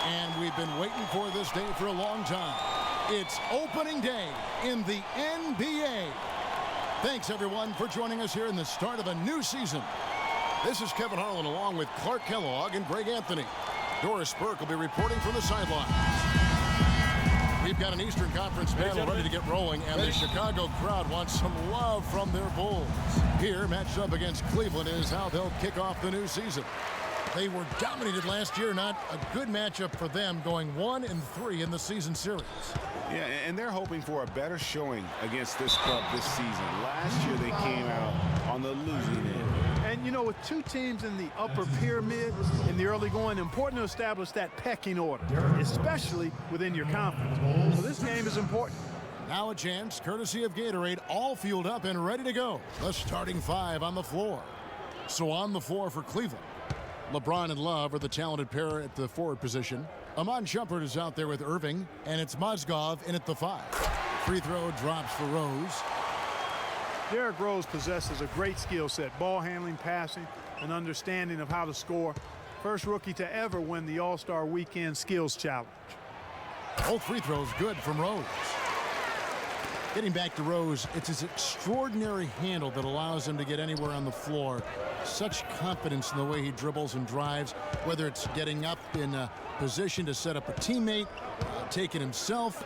And we've been waiting for this day for a long time. It's opening day in the NBA. Thanks, everyone, for joining us here in the start of a new season. This is Kevin Harlan along with Clark Kellogg and Greg Anthony. Doris Burke will be reporting from the sideline. We've got an Eastern Conference battle ready to get rolling, and the Chicago crowd wants some love from their Bulls. Here, matched up against Cleveland, is how they'll kick off the new season. They were dominated last year, not a good matchup for them, going 1-3 in the season series. Yeah, and they're hoping for a better showing against this club this season. Last year, they came out on the losing end. And, you know, with two teams in the upper pyramid in the early going, important to establish that pecking order, especially within your conference. So this game is important. Now a chance, courtesy of Gatorade, all fueled up and ready to go. The starting five on the floor. So on the floor for Cleveland, LeBron and Love are the talented pair at the forward position. Shumpert is out there with Irving, and it's Mozgov in at the 5. Free throw drops for Rose. Derrick Rose possesses a great skill set, ball handling, passing, and understanding of how to score. First rookie to ever win the All-Star Weekend Skills Challenge. Both free throws good from Rose. Getting back to Rose, it's his extraordinary handle that allows him to get anywhere on the floor. Such confidence in the way he dribbles and drives, whether it's getting up in a position to set up a teammate, taking himself.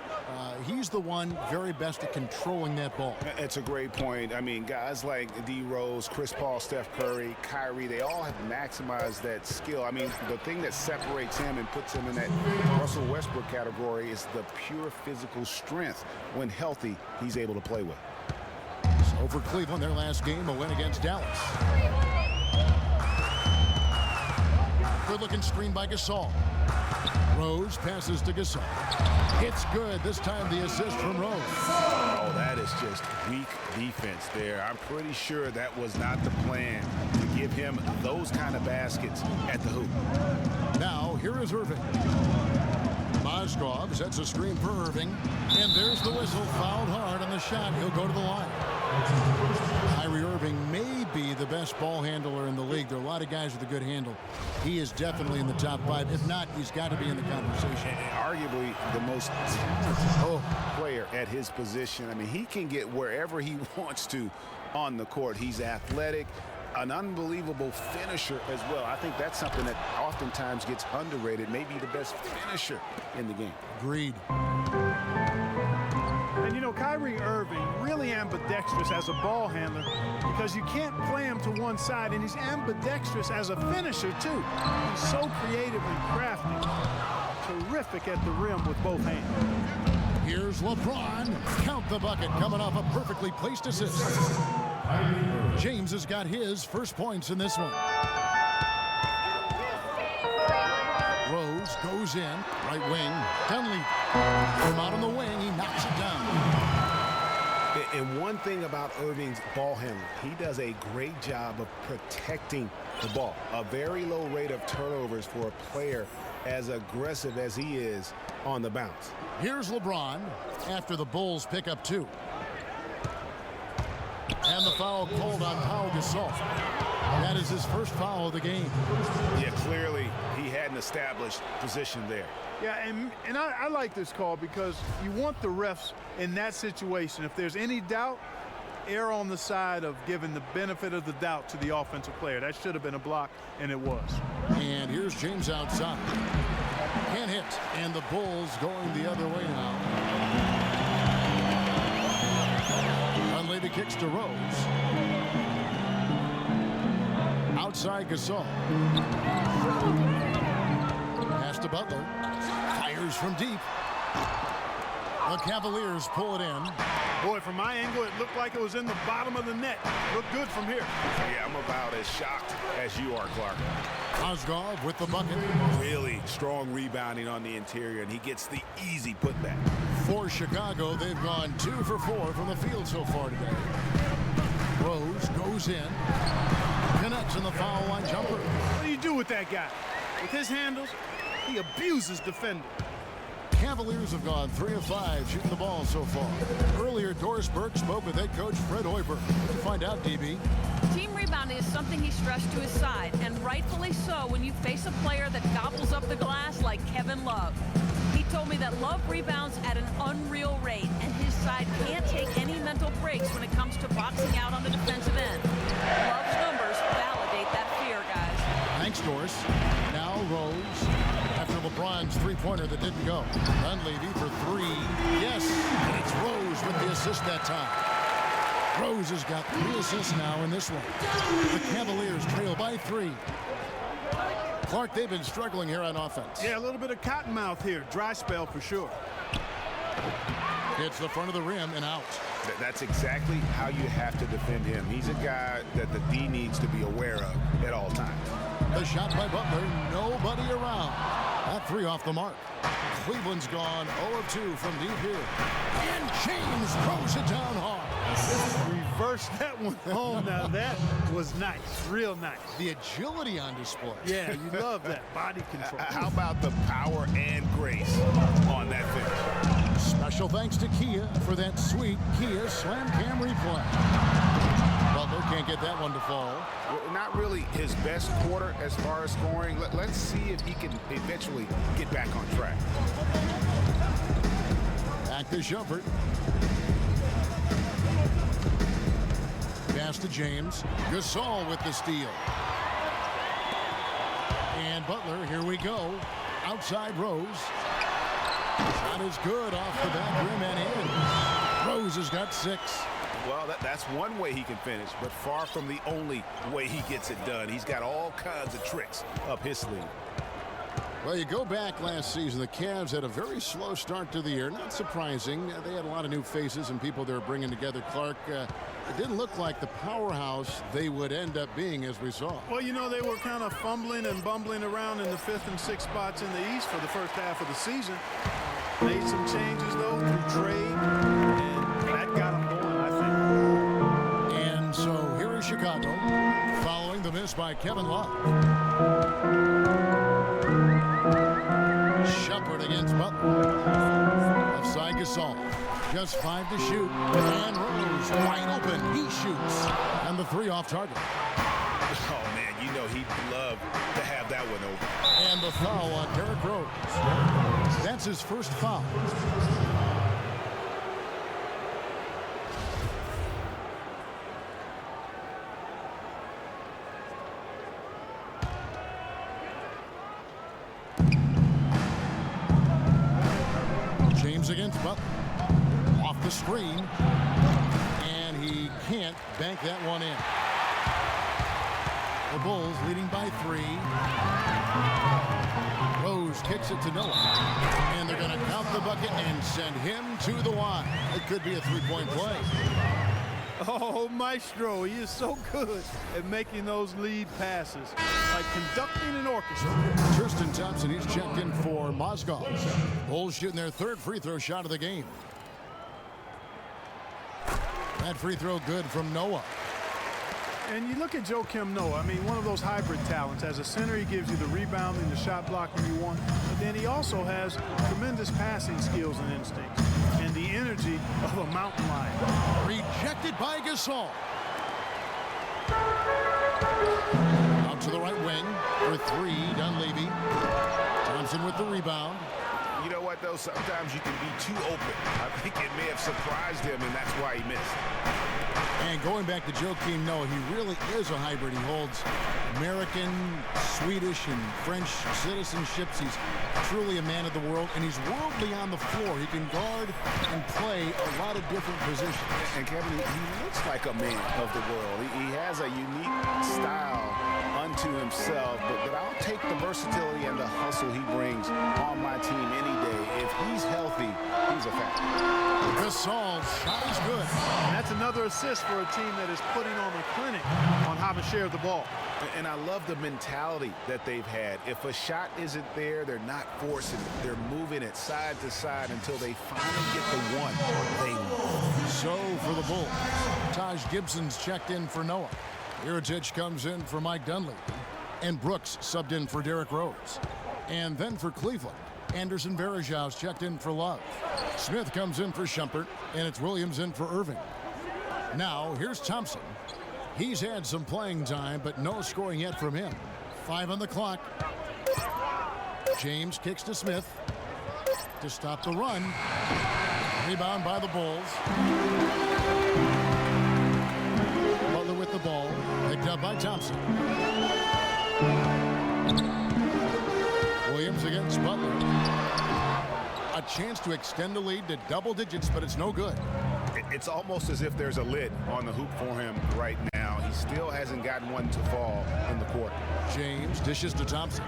He's the one very best at controlling that ball. It's a great point. I mean, guys like D. Rose, Chris Paul, Steph Curry, Kyrie, they all have maximized that skill. I mean, the thing that separates him and puts him in that Russell Westbrook category is the pure physical strength. When healthy, he's able to play with. So for Cleveland, their last game, a win against Dallas. Good-looking screen by Gasol. Rose passes to Gasol. It's good. This time the assist from Rose. Oh, that is just weak defense there. I'm pretty sure that was not the plan to give him those kind of baskets at the hoop. Now, here is Irving. Mozgov sets a screen for Irving. And there's the whistle. Fouled hard on the shot. He'll go to the line. Kyrie Irving may be the best ball handler in the league. There are a lot of guys with a good handle. He is definitely in the top 5. If not, he's got to be in the conversation. And arguably the most player at his position. I mean, he can get wherever he wants to on the court. He's athletic, an unbelievable finisher as well. I think that's something that oftentimes gets underrated. Maybe the best finisher in the game. Agreed. And, you know, Kyrie Irving really ambidextrous as a ball handler because you can't play him to one side, and he's ambidextrous as a finisher, too. He's so creative and crafty. Terrific at the rim with both hands. Here's LeBron. Count the bucket coming off a perfectly placed assist. James has got his first points in this one. Rose goes in, right wing. Dunleavy from out on the wing, he knocks it down. And one thing about Irving's ball handling, he does a great job of protecting the ball. A very low rate of turnovers for a player as aggressive as he is on the bounce. Here's LeBron after the Bulls pick up 2. And the foul called on Pau Gasol. That is his first foul of the game. Yeah, clearly he had an established position there. Yeah, and I like this call because you want the refs in that situation. If there's any doubt, err on the side of giving the benefit of the doubt to the offensive player. That should have been a block, and it was. And here's James outside. Can't hit, and the Bulls going the other way now. Dunleavy kicks to Rose. Outside Gasol. Pass to Butler. Fires from deep. The Cavaliers pull it in. Boy, from my angle, it looked like it was in the bottom of the net. Looked good from here. Yeah, I'm about as shocked as you are, Clark. Mozgov with the bucket. Really strong rebounding on the interior, and he gets the easy putback. For Chicago, they've gone 2 for 4 from the field so far today. Rose goes in. Connects in the foul line jumper. What do you do with that guy? With his handles, he abuses defenders. Cavaliers have gone 3 of 5 shooting the ball so far. Earlier, Doris Burke spoke with head coach Fred Hoiberg. Find out, DB. Team rebounding is something he stressed to his side, and rightfully so when you face a player that gobbles up the glass like Kevin Kevin Love. He told me that Love rebounds at an unreal rate, and his side can't take any mental breaks when it comes to boxing out on the defensive end. Love's numbers validate that fear, guys. Thanks, Doris. Now Rose. After LeBron's three-pointer that didn't go. Dunleavy for three. Yes, and it's Rose with the assist that time. Rose has got 3 assists now in this one. The Cavaliers trail by 3. Clark, they've been struggling here on offense. Yeah, a little bit of cottonmouth here. Dry spell for sure. Hits the front of the rim and out. That's exactly how you have to defend him. He's a guy that the D needs to be aware of at all times. The shot by Butler, nobody around. That 3 off the mark. Cleveland's gone 0 of 2 from deep here. And James throws it down hard. Reverse that one home. Now that was nice, real nice. The agility on display. Yeah, you love that body control. How about the power and grace on that finish? Special thanks to Kia for that sweet Kia Slam Cam replay. Butler can't get that one to fall. Well, not really his best quarter as far as scoring. Let's see if he can eventually get back on track. Back to Shumpert. Pass to James. Gasol with the steal. And Butler, here we go. Outside Rose. Shot is good off the back rim and in. Rose has got 6. Well, that's one way he can finish, but far from the only way he gets it done. He's got all kinds of tricks up his sleeve. Well, you go back last season, the Cavs had a very slow start to the year. Not surprising. They had a lot of new faces and people they were bringing together. Clark, it didn't look like the powerhouse they would end up being, as we saw. Well, you know, they were kind of fumbling and bumbling around in the 5th and 6th spots in the East for the first half of the season. Made some changes, though, through trade, and that got them going, I think. And so here is Chicago, following the miss by Kevin Love. Shumpert against Butler. Offside Gasol. Just 5 to shoot. And Rose wide open. He shoots. And the 3 off target. Oh, man, you know he'd love to have that one over. And the foul on Derrick Rose. That's his first foul. James against Butler. Off the screen. And he can't bank that one in. The Bulls leading by 3. Rose kicks it to Noah. And they're going to count the bucket and send him to the line. It could be a 3-point play. Oh, Maestro, he is so good at making those lead passes, like conducting an orchestra. Tristan Thompson, he's checked in for Mozgov. Bulls shooting their 3rd free throw shot of the game. That free throw good from Noah. And you look at Joakim Noah, I mean, one of those hybrid talents. As a center, he gives you the rebounding, the shot blocking you want. But then he also has tremendous passing skills and instincts. And the energy of a mountain lion. Rejected by Gasol. Out to the right wing for 3, Dunleavy. Thompson with the rebound. You know what, though? Sometimes you can be too open. I think it may have surprised him, and that's why he missed. And going back to Joakim Noah, he really is a hybrid. He holds American, Swedish, and French citizenships. He's truly a man of the world, and he's worldly on the floor. He can guard and play a lot of different positions. And Kevin, he looks like a man of the world. He has a unique style unto himself, but I'll take the versatility and the hustle he brings on my team any day. If he's healthy, he's a factor. Gasol shot is good. And that's another assist for a team that is putting on a clinic on how to share the ball. And I love the mentality that they've had. If a shot isn't there, they're not forcing it. They're moving it side to side until they finally get the one they want. So for the Bulls, Taj Gibson's checked in for Noah. Mirotic comes in for Mike Dunleavy. And Brooks subbed in for Derrick Rose. And then for Cleveland, Anderson Varejao checked in for Love. Smith comes in for Shumpert, and it's Williams in for Irving. Now, here's Thompson. He's had some playing time, but no scoring yet from him. 5 on the clock. James kicks to Smith to stop the run. Rebound by the Bulls. Butler with the ball. Picked up by Thompson. Williams against Butler. A chance to extend the lead to double digits, but it's no good. It's almost as if there's a lid on the hoop for him right now. He still hasn't gotten one to fall in the court. James dishes to Thompson.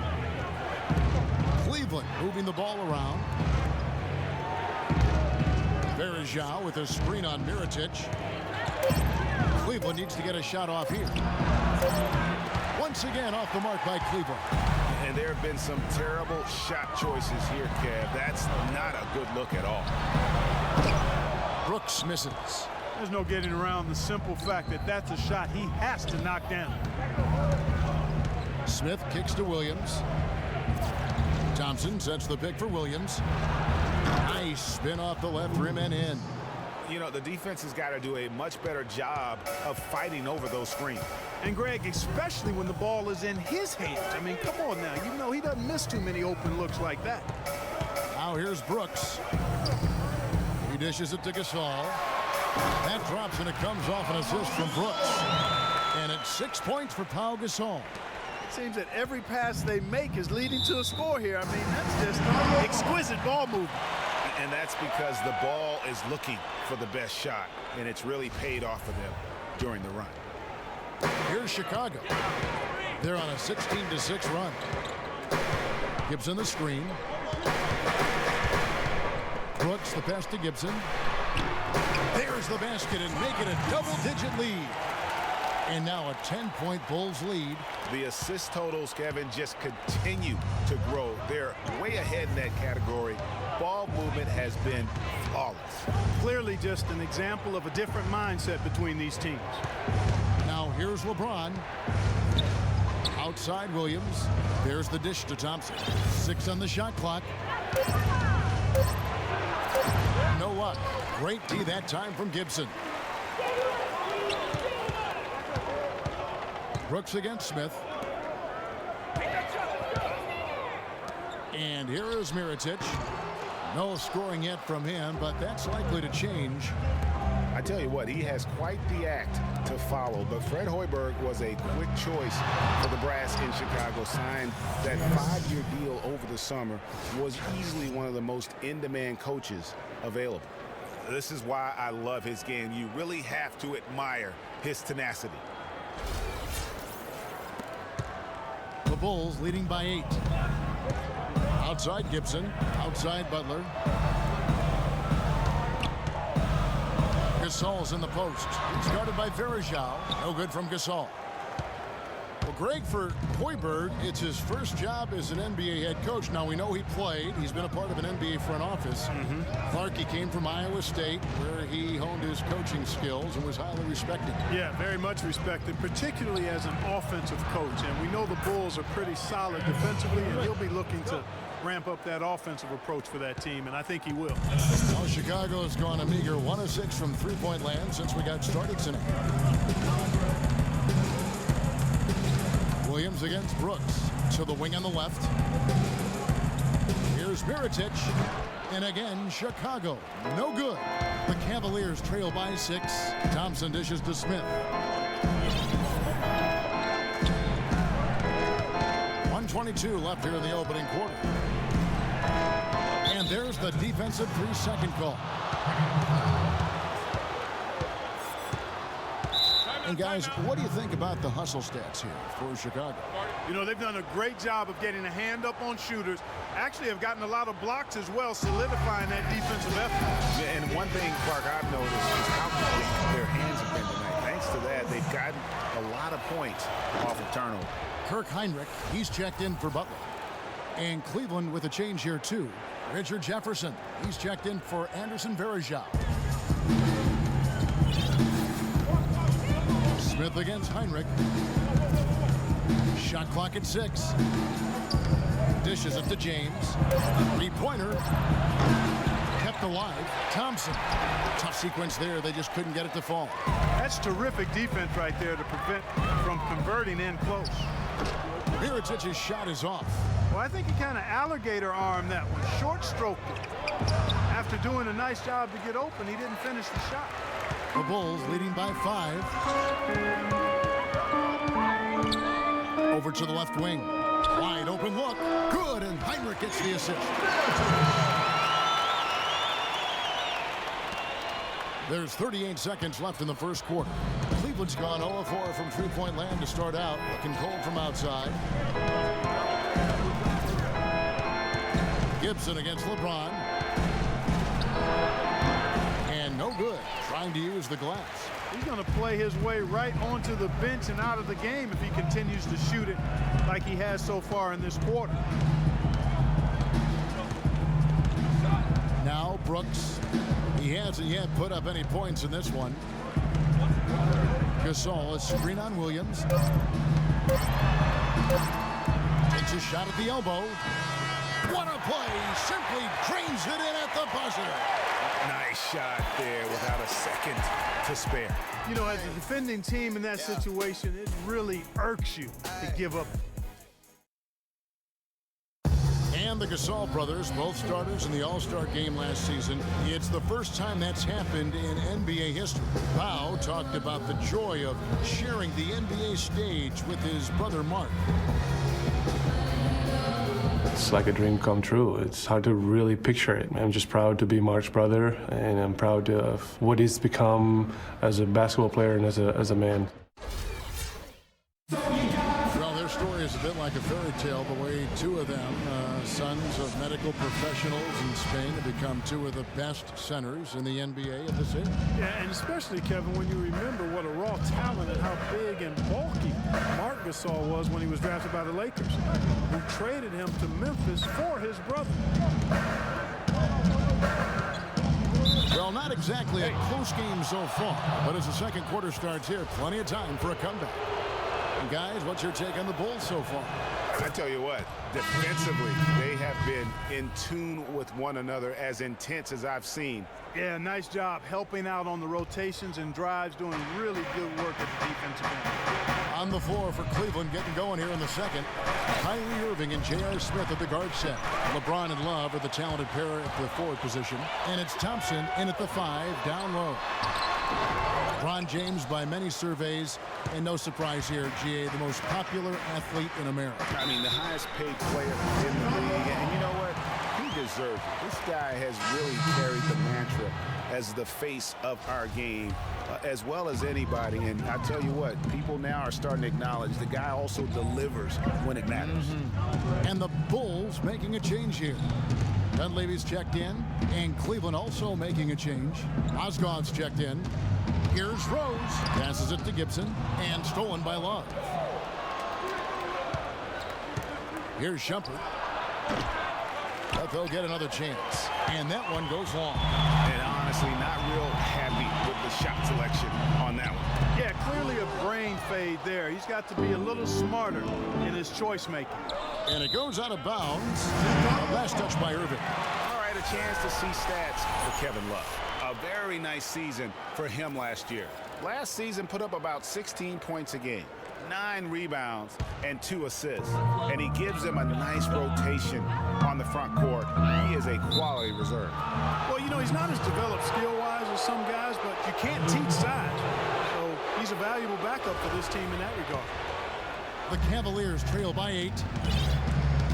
Cleveland moving the ball around. Varejao with a screen on Mirotic. Cleveland needs to get a shot off here. Once again off the mark by Cleveland. And there have been some terrible shot choices here, Kev. That's not a good look at all. Brooks misses. There's no getting around the simple fact that that's a shot he has to knock down. Smith kicks to Williams. Thompson sets the pick for Williams. Nice spin off the left rim and in. You know, the defense has got to do a much better job of fighting over those screens. And Greg, especially when the ball is in his hands. I mean, come on now. You know he doesn't miss too many open looks like that. Now here's Brooks. He dishes it to Gasol. That drops and it comes off an assist from Brooks. And it's 6 points for Pau Gasol. It seems that every pass they make is leading to a score here. I mean, that's just exquisite ball movement. And that's because the ball is looking for the best shot, and it's really paid off for them during the run. Here's Chicago. They're on a 16-6 run. Gibson the screen. Brooks the pass to Gibson. There's the basket and make it a double-digit lead. And now a 10-point Bulls lead. The assist totals, Kevin, just continue to grow. They're way ahead in that category. Ball movement has been flawless. Clearly just an example of a different mindset between these teams. Now here's LeBron. Outside Williams. There's the dish to Thompson. 6 on the shot clock. No luck. Great D that time from Gibson. Brooks against Smith. And here is Mirotic. No scoring yet from him, but that's likely to change. I tell you what, he has quite the act to follow, but Fred Hoiberg was a quick choice for the brass in Chicago. Signed that 5-year deal over the summer, was easily one of the most in-demand coaches available. This is why I love his game. You really have to admire his tenacity. The Bulls leading by 8. Outside Gibson, outside Butler. Gasol's in the post. He's guarded by Varejao. No good from Gasol. Well, Greg, for Hoiberg, it's his first job as an NBA head coach. Now, we know he played. He's been a part of an NBA front office. Clark, came from Iowa State, where he honed his coaching skills and was highly respected. Yeah, very much respected, particularly as an offensive coach. And we know the Bulls are pretty solid defensively, and he'll be looking to ramp up that offensive approach for that team, and I think he will. Well, Chicago has gone a meager 1 of 6 from three-point land since we got started tonight. Williams against Brooks. To the wing on the left. Here's Mirotic. And again, Chicago. No good. The Cavaliers trail by 6. Thompson dishes to Smith. 1:22 left here in the opening quarter. And there's the defensive 3-second call. And guys, what do you think about the hustle stats here for Chicago? You know, they've done a great job of getting a hand up on shooters. Actually have gotten a lot of blocks as well, solidifying that defensive effort. And one thing, Clark, I've noticed is how quick their hands have been tonight. Thanks to that, they've gotten a lot of points off of turnover. Hinrich, he's checked in for Butler. And Cleveland with a change here too. Richard Jefferson, he's checked in for Anderson Varejao. Smith against Hinrich. Shot clock at 6. Dishes it to James. 3-pointer. Kept alive. Thompson. Tough sequence there. They just couldn't get it to fall. That's terrific defense right there to prevent from converting in close. Mirotic's shot is off. Well, I think he kind of alligator armed that one, short stroked it. After doing a nice job to get open, he didn't finish the shot. The Bulls leading by 5. Over to the left wing. Wide open look. Good, and Hinrich gets the assist. There's 38 seconds left in the first quarter. Cleveland's gone 0-4 from three-point land to start out. Looking cold from outside. Gibson against LeBron. And no good. Trying to use the glass. He's going to play his way right onto the bench and out of the game if he continues to shoot it like he has so far in this quarter. Now Brooks. He hasn't yet put up any points in this one. Gasol, a screen on Williams. Takes a shot at the elbow. What a play! Simply drains it in at the buzzer. Nice shot there without a second to spare. You know, as a defending team in that situation, it really irks you to give up. And the Gasol brothers, both starters in the All-Star game last season. It's the first time that's happened in NBA history. Pau talked about the joy of sharing the NBA stage with his brother Mark. It's like a dream come true. It's hard to really picture it. I'm just proud to be Mark's brother, and I'm proud of what he's become as a basketball player and as a man. Well, their story is a bit like a fairy tale, the way two of them, sons of medical professionals in Spain, have become two of the best centers in the NBA of this era. Yeah, and especially, Kevin, when you remember what a raw talent and how big and bulky Marc Gasol was when he was drafted by the Lakers, who traded him to Memphis for his brother. Well, not exactly a close game so far, but as the second quarter starts here, plenty of time for a comeback. And guys, what's your take on the Bulls so far? I tell you what, defensively, they have been in tune with one another, as intense as I've seen. Yeah, nice job helping out on the rotations and drives, doing really good work at the defensive end. On the floor for Cleveland, getting going here in the second. Kyrie Irving and J.R. Smith at the guard set. LeBron and Love are the talented pair at the forward position. And it's Thompson in at the 5, down low. LeBron James, by many surveys, and no surprise here, GA, the most popular athlete in America. I mean, the highest paid player in the league. And you know what? He deserves it. This guy has really carried the mantra as the face of our game, as well as anybody. And I tell you what, people now are starting to acknowledge the guy also delivers when it matters. And the Bulls making a change here. Dunleavy's checked in, and Cleveland also making a change. Mozgov's checked in. Here's Rose. Passes it to Gibson, and stolen by Love. Here's Shumpert. But they'll get another chance. And that one goes long. And honestly, not real happy with the shot selection on that one. Yeah, clearly a brain fade there. He's got to be a little smarter in his choice making. And it goes out of bounds. Last touch by Irving. All right, a chance to see stats for Kevin Love. A very nice season for him last year. Last season put up about 16 points a game, 9 rebounds, and 2 assists. And he gives them a nice rotation on the front court. He is a quality reserve. Well, you know, he's not as developed skill-wise as some guys, but you can't teach size. So he's a valuable backup for this team in that regard. The Cavaliers trail by 8.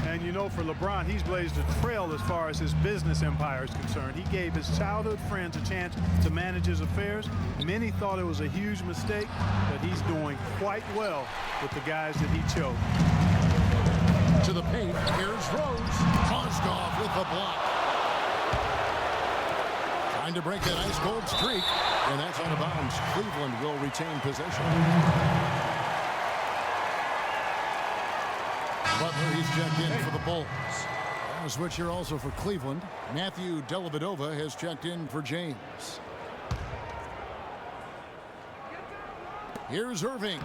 And you know, for LeBron, he's blazed a trail as far as his business empire is concerned. He gave his childhood friends a chance to manage his affairs. Many thought it was a huge mistake, but he's doing quite well with the guys that he chose. To the paint, here's Rose. Mozgov with the block. Trying to break that ice-cold streak, and that's out of bounds. Cleveland will retain possession. Butler, he's checked in for the Bulls. And a switch here also for Cleveland. Matthew Dellavedova has checked in for James. Here's Irving.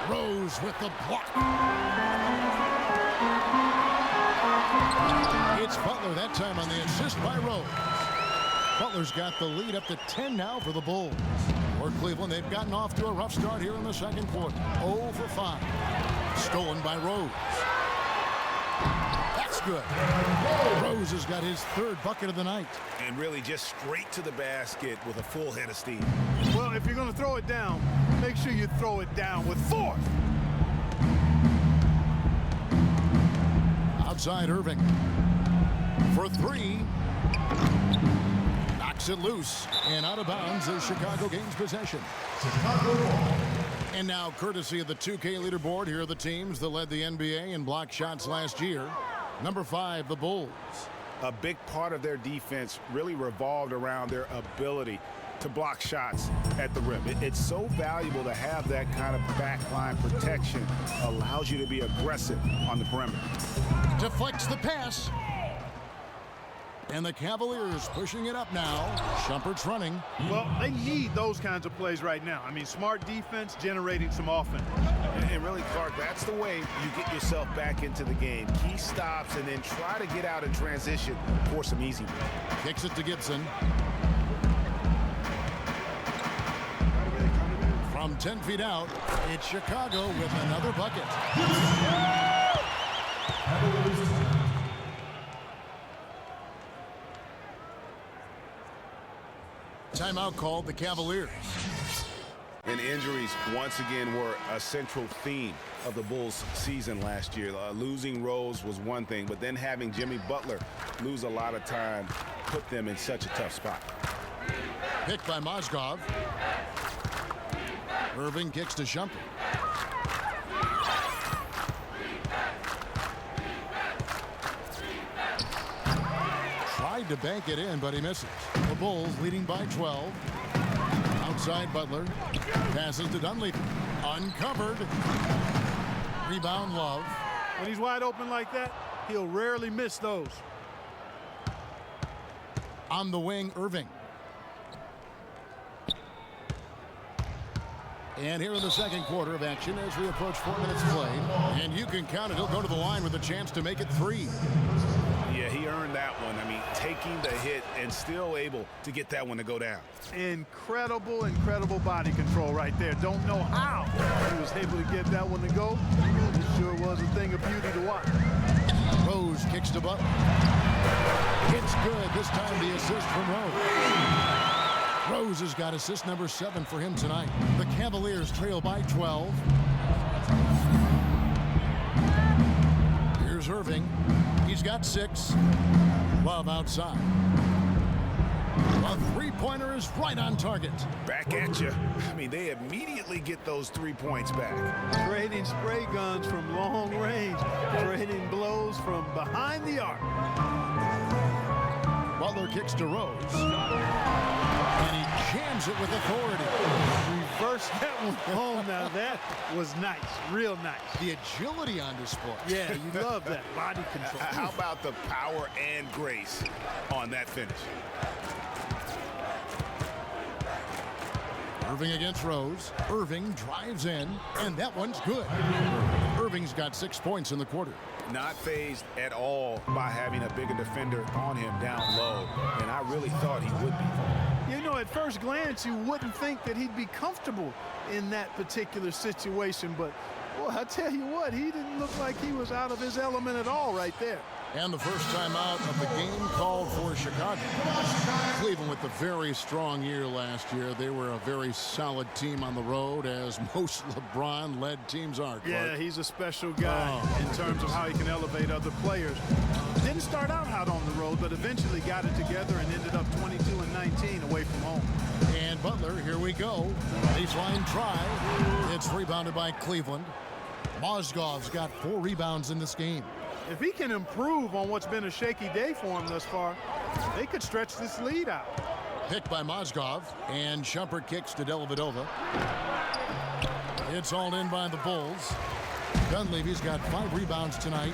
Rose with the block. It's Butler that time on the assist by Rose. Butler's got the lead up to 10 now for the Bulls. For Cleveland, they've gotten off to a rough start here in the second quarter. 0 for 5. Stolen by Rose. good. Rose has got his third bucket of the night. And really just straight to the basket with a full head of steam. Well, if you're going to throw it down, make sure you throw it down with force. Outside Irving. For three. Knocks it loose. And out of bounds as Chicago gains possession. And now, courtesy of the 2K leaderboard, here are the teams that led the NBA in block shots last year. Number 5, the Bulls. A big part of their defense really revolved around their ability to block shots at the rim. It's so valuable to have that kind of backline protection. Allows you to be aggressive on the perimeter. Deflects the pass. And the Cavaliers pushing it up now. Shumpert's running. Well, they need those kinds of plays right now. I mean, smart defense generating some offense. And really, Clark, that's the way you get yourself back into the game. Key stops and then try to get out in transition for some easy ones. Kicks it to Gibson. From 10 feet out, it's Chicago with another bucket. Timeout called the Cavaliers. And injuries once again were a central theme of the Bulls season last year. Losing Rose was one thing, but then having Jimmy Butler lose a lot of time put them in such a tough spot. Picked by Mozgov. Irving kicks to Shumpert. Tried to bank it in, but he misses. The Bulls leading by 12. Outside Butler. Passes to Dunleavy. Uncovered. Rebound Love. When he's wide open like that, he'll rarely miss those. On the wing, Irving. And here in the second quarter of action as we approach 4 minutes played. And you can count it. He'll go to the line with a chance to make it 3. Yeah, he earned that one. I mean, taking the hit and still able to get that one to go down. Incredible, incredible body control right there. Don't know how he was able to get that one to go. It sure was a thing of beauty to watch. Rose kicks to Butler. It's good. This time the assist from Rose. Rose has got assist number 7 for him tonight. The Cavaliers trail by 12. Here's Irving. He's got 6. Love outside. A three-pointer is right on target. Back at you. I mean, they immediately get those 3 points back. Trading spray guns from long range. Trading blows from behind the arc. Butler kicks to Rose. And he jams it with authority. Reverse that one home. Now that was nice. Real nice. The agility on display. Yeah, you love that. Body control. How about the power and grace on that finish? Irving against Rose. Irving drives in, and that one's good. Irving's got 6 points in the quarter. Not fazed at all by having a bigger defender on him down low, and I really thought he would be. You know, at first glance, you wouldn't think that he'd be comfortable in that particular situation, but, boy, I tell you what, he didn't look like he was out of his element at all right there. And the first time out of the game called for Chicago. Cleveland with a very strong year last year. They were a very solid team on the road, as most LeBron-led teams are, Clark. Yeah, he's a special guy in terms of how he can elevate other players. Didn't start out hot on the road, but eventually got it together and ended up 22-19 away from home. And Butler, here we go. Baseline try. It's rebounded by Cleveland. Mozgov's got 4 rebounds in this game. If he can improve on what's been a shaky day for him thus far, they could stretch this lead out. Picked by Mozgov, and Shumpert kicks to Dellavedova. It's hauled in by the Bulls. Dunleavy's got 5 rebounds tonight.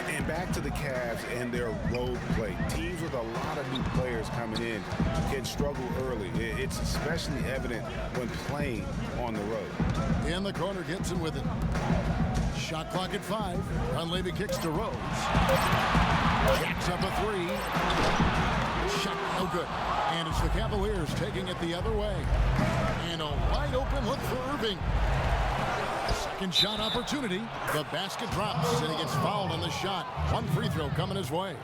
And back to the Cavs and their road play. Teams with a lot of new players coming in can struggle early. It's especially evident when playing on the road. In the corner, Gibson with it. Shot clock at 5. Dunleavy kicks to Rose. Jacks up a 3. Shot no good. And it's the Cavaliers taking it the other way. And a wide open look for Irving. Second Second shot opportunity. The basket drops, and he gets fouled on the shot. One free throw coming his way.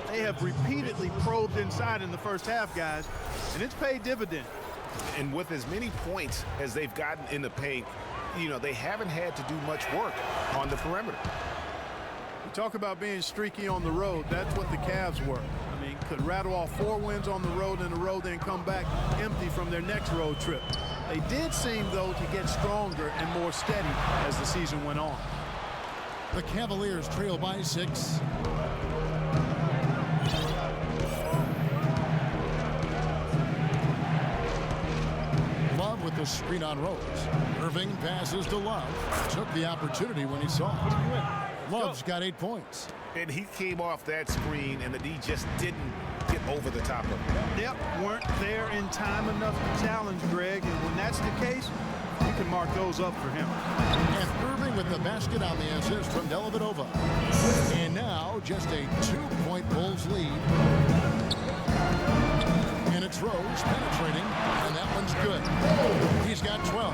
They have repeatedly probed inside in the first half, guys, and it's paid dividends. And with as many points as they've gotten in the paint, you know, they haven't had to do much work on the perimeter. We talk about being streaky on the road. That's what the Cavs were. I mean, could rattle off 4 wins on the road in a row, then come back empty from their next road trip. They did seem, though, to get stronger and more steady as the season went on. The Cavaliers trail by 6. Love with the screen on Rose. Irving passes to Love. Took the opportunity when he saw it. Love's got 8 points. And he came off that screen, and the D just didn't get over the top of it. Yep, weren't there in time enough to challenge Greg, and when that's the case, you can mark those up for him. And Irving with the basket on the assist from Dellavedova. And now just a 2-point Bulls lead. And it's Rose penetrating, and that one's good. He's got 12.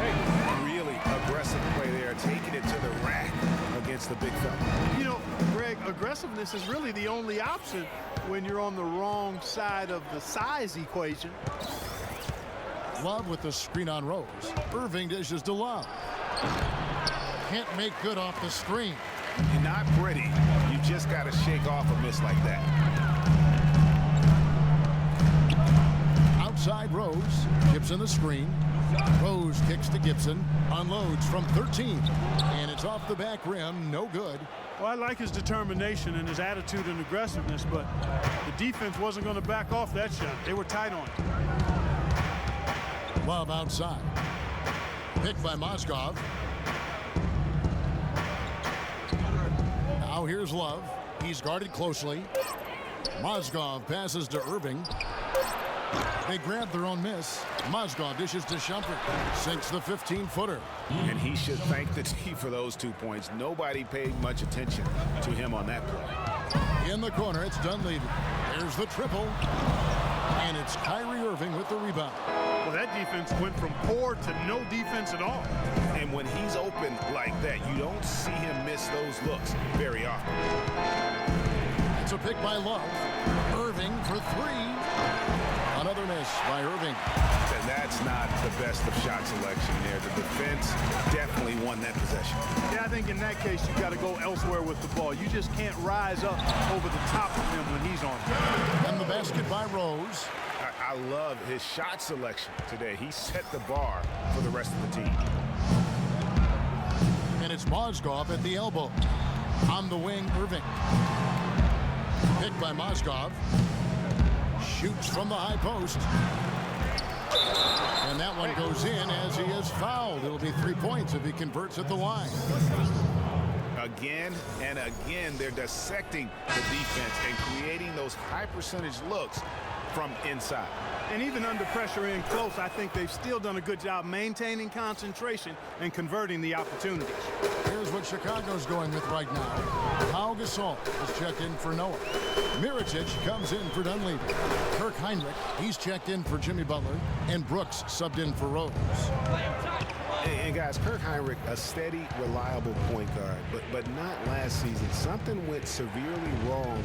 Really aggressive play there, taking it to the rack against the big fella. You know, Greg, aggressiveness is really the only option when you're on the wrong side of the size equation. Love with the screen on Rose. Irving dishes to Love. Can't make good off the screen. You're not pretty. You just got to shake off a miss like that. Outside Rose. Gibson the screen. Rose kicks to Gibson. Unloads from 13. And it's off the back rim. No good. Well, I like his determination and his attitude and aggressiveness, but the defense wasn't going to back off that shot. They were tight on it. Love outside. Picked by Mozgov. Now here's Love. He's guarded closely. Mozgov passes to Irving. They grab their own miss. Mozgov dishes to Shumpert. Sinks the 15-footer. And he should thank the team for those 2 points. Nobody paid much attention to him on that play. In the corner, it's Dunleavy. There's the triple. And it's Kyrie Irving with the rebound. Well, that defense went from poor to no defense at all. And when he's open like that, you don't see him miss those looks very often. It's a pick by Love. Irving for 3. Another miss by Irving. And that's not the best of shot selection there. The defense definitely won that possession. Yeah, I think in that case, you've got to go elsewhere with the ball. You just can't rise up over the top of him when he's on it. And the basket by Rose. I love his shot selection today. He set the bar for the rest of the team. And it's Mozgov at the elbow. On the wing, Irving. Picked by Mozgov. Shoots from the high post. And that one goes in as he is fouled. It'll be 3 points if he converts at the line. Again and again, they're dissecting the defense and creating those high percentage looks from inside. And even under pressure in close, I think they've still done a good job maintaining concentration and converting the opportunities. Here's what Chicago's going with right now. Gasol is checked in for Noah. Mirotic comes in for Dunleavy. Hinrich, he's checked in for Jimmy Butler. And Brooks subbed in for Rose. And guys, Hinrich, a steady, reliable point guard, but not last season. Something went severely wrong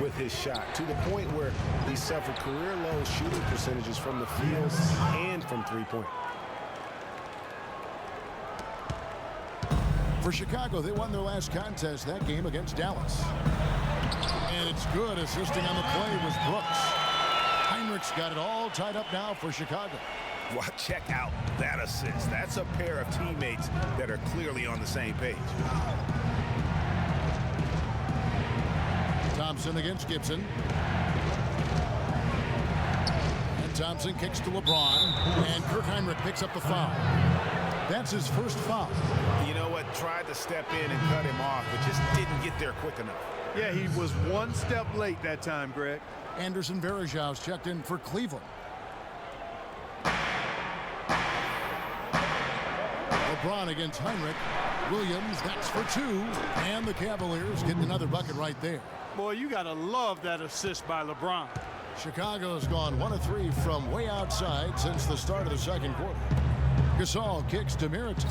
with his shot to the point where he suffered career-low shooting percentages from the field and from three-point. For Chicago, they won their last contest, that game against Dallas. And it's good. Assisting on the play was Brooks. Hinrich's got it all tied up now for Chicago. Well, check out that assist. That's a pair of teammates that are clearly on the same page. Thompson against Gibson. And Thompson kicks to LeBron. And Hinrich picks up the foul. That's his first foul. You know what? Tried to step in and cut him off, but just didn't get there quick enough. Yeah, he was one step late that time, Greg. Anderson Varejao's checked in for Cleveland. LeBron against Hinrich. Williams, that's for 2. And the Cavaliers getting another bucket right there. Boy, you got to love that assist by LeBron. Chicago's gone 1 of 3 from way outside since the start of the second quarter. Gasol kicks to Mirotic.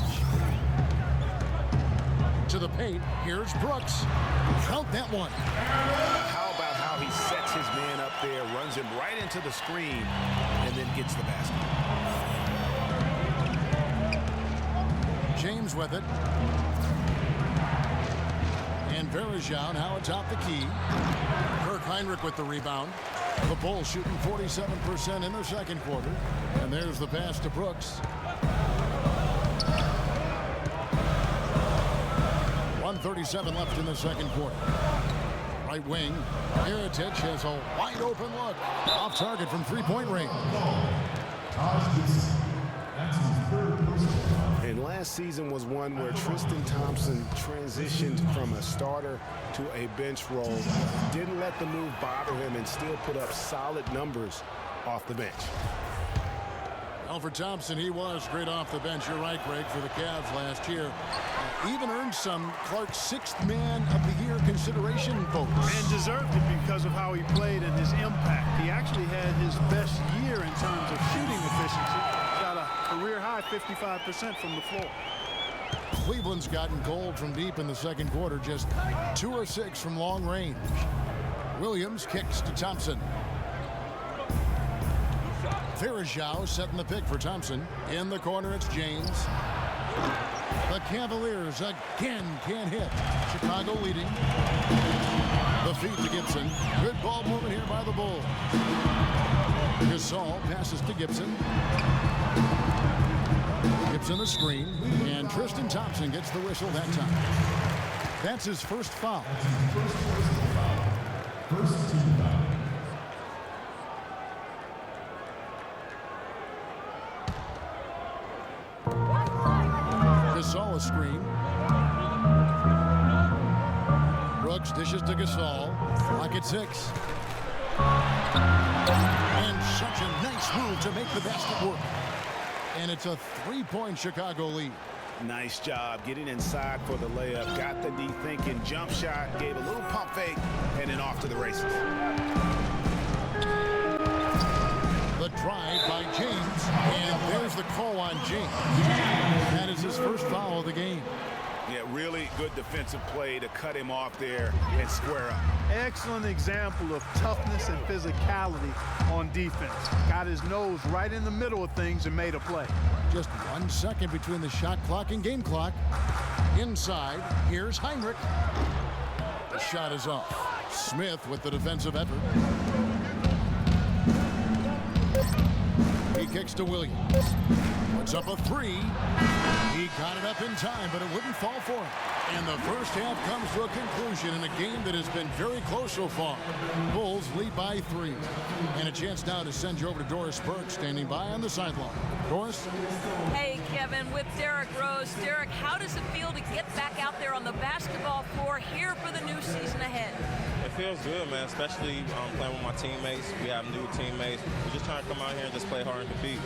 To the paint. Here's Brooks. Count that one. How about how he sets his man up there, runs him right into the screen, and then gets the basket. James with it. And Varejao now atop the key. Hinrich with the rebound. The Bulls shooting 47% in their second quarter. And there's the pass to Brooks. 1:37 left in the second quarter. Right wing. Mirotic has a wide open look. Off target from three-point range. And last season was one where Tristan Thompson transitioned from a starter to a bench role. Didn't let the move bother him and still put up solid numbers off the bench. Well, for Thompson, he was great off the bench. You're right, Greg, for the Cavs last year. Even earned some Clark's sixth man of the year consideration votes. And deserved it because of how he played and his impact. He actually had his best year in terms of shooting efficiency. Got a career high 55% from the floor. Cleveland's gotten cold from deep in the second quarter, just 2 or 6 from long range. Williams kicks to Thompson. Varejao setting the pick for Thompson. In the corner, it's James. The Cavaliers again can't hit. Chicago leading. The feed to Gibson. Good ball movement here by the Bulls. Gasol passes to Gibson. Gibson the screen. And Tristan Thompson gets the whistle that time. That's his first foul. First team foul. Gasol a screen. Brooks dishes to Gasol. Clock at 6. And such a nice move to make the basket work. And it's a 3-point Chicago lead. Nice job getting inside for the layup. Got the D thinking. Jump shot. Gave a little pump fake. And then off to the races. The drive by James. And there's the call on James. That is his first foul of the game. Yeah, really good defensive play to cut him off there and square up. Excellent example of toughness and physicality on defense. Got his nose right in the middle of things and made a play. Just 1 second between the shot clock and game clock. Inside, here's Hinrich. The shot is off. Smith with the defensive effort. He kicks to Williams. Puts up a 3. He got it up in time, but it wouldn't fall for him. And the first half comes to a conclusion in a game that has been very close so far. Bulls lead by 3. And a chance now to send you over to Doris Burke, standing by on the sideline. Doris? Hey, Kevin, with Derrick Rose. Derrick, how does it feel to get back out there on the basketball floor here for the new season ahead? It feels good, man, especially playing with my teammates. We have new teammates. We're just trying to come out here and just play hard and compete.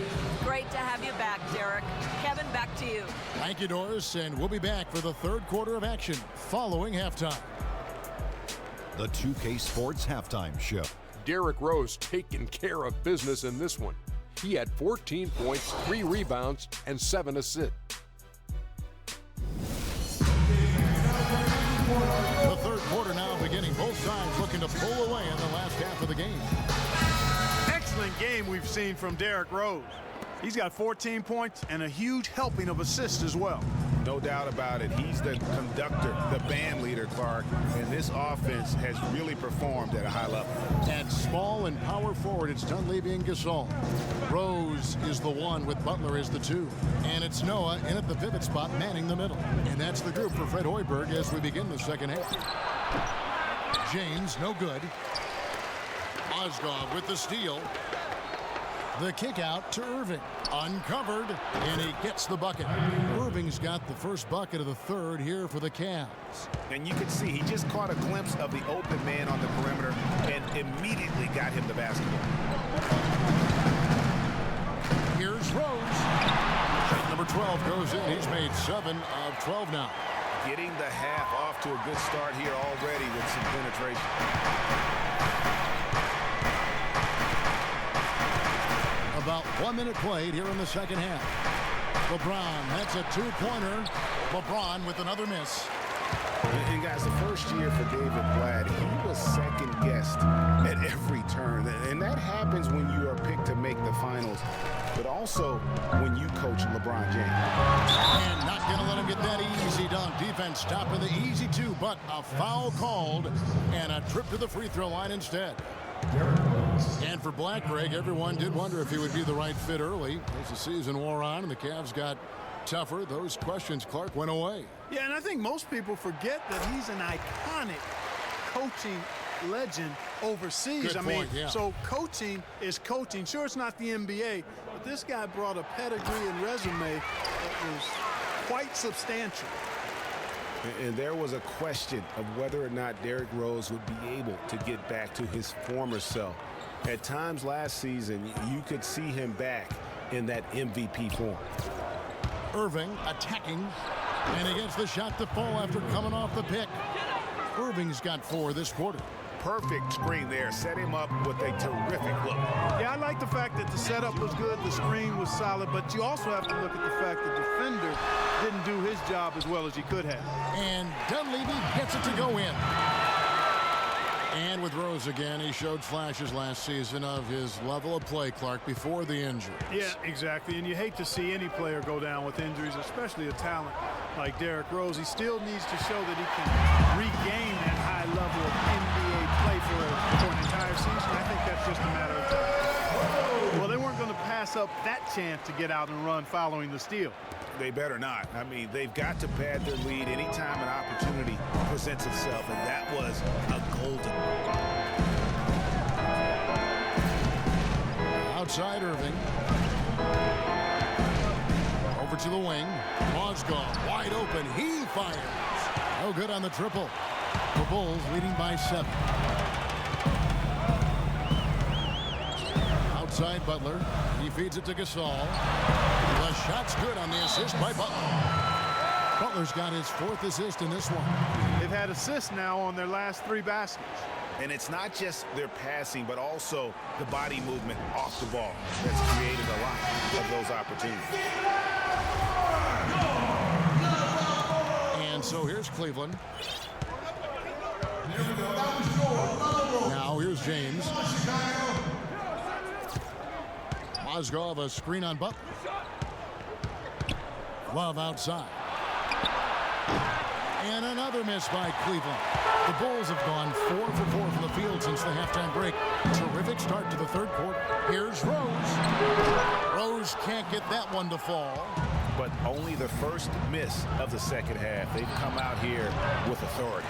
Great to have you back, Derrick. Kevin, back to you. Thank you, Doris, and we'll be back for the third quarter of action following halftime. The 2K Sports Halftime Show. Derrick Rose taking care of business in this one. He had 14 points, 3 rebounds, and 7 assists. The third quarter now beginning. Both sides looking to pull away in the last half of the game. Excellent game we've seen from Derrick Rose. He's got 14 points and a huge helping of assists as well. No doubt about it. He's the conductor, the band leader, Clark. And this offense has really performed at a high level. At small and power forward, it's Dunleavy and Gasol. Rose is the 1 with Butler as the 2. And it's Noah in at the pivot spot, manning the middle. And that's the group for Fred Hoiberg as we begin the second half. James, no good. Mozgov with the steal. The kick out to Irving. Uncovered, and he gets the bucket. Irving's got the first bucket of the third here for the Cavs. And you can see he just caught a glimpse of the open man on the perimeter and immediately got him the basketball. Here's Rose. Shot number 12 goes in. He's made 7 of 12 now. Getting the half off to a good start here already with some penetration. About 1 minute played here in the second half. LeBron, that's a 2-pointer. LeBron with another miss. And guys, the first year for David Blatt, he was second-guessed at every turn. And that happens when you are picked to make the finals, but also when you coach LeBron James. And not going to let him get that easy dunk. Defense stopping the easy two, but a foul called and a trip to the free throw line instead. And for Black, Greg, everyone did wonder if he would be the right fit early. As the season wore on and the Cavs got tougher, those questions, Clark, went away. Yeah, and I think most people forget that he's an iconic coaching legend overseas. Good point, yeah. So coaching is coaching. Sure, it's not the NBA, but this guy brought a pedigree and resume that was quite substantial. And there was a question of whether or not Derrick Rose would be able to get back to his former self. At times last season, you could see him back in that MVP form. Irving attacking and against the shot to fall after coming off the pick. Irving's got 4 this quarter. Perfect screen there. Set him up with a terrific look. Yeah, I like the fact that the setup was good, the screen was solid, but you also have to look at the fact the defender didn't do his job as well as he could have. And Dunleavy gets it to go in. And with Rose again, he showed flashes last season of his level of play, Clark, before the injuries. Yeah, exactly. And you hate to see any player go down with injuries, especially a talent like Derrick Rose. He still needs to show that he can regain that high level of NBA play for an entire season. I think that's just a matter of time. Well, they weren't going to pass up that chance to get out and run following the steal. They better not. I mean, they've got to pad their lead anytime an opportunity presents itself, and that was a golden one. Outside Irving. Over to the wing. Mozgov wide open. He fires. No good on the triple. The Bulls leading by 7. Outside Butler. He feeds it to Gasol. The shot's good on the assist by Butler. Butler's got his 4th assist in this one. They've had assists now on their last 3 baskets. And it's not just their passing, but also the body movement off the ball that's created a lot of those opportunities. And so here's Cleveland. Now here's James. Mozgov, a screen on Butler. Love outside. And another miss by Cleveland. The Bulls have gone 4 for 4 from the field since the halftime break. Terrific start to the 3rd quarter. Here's Rose. Rose can't get that one to fall. But only the first miss of the 2nd half. They've come out here with authority.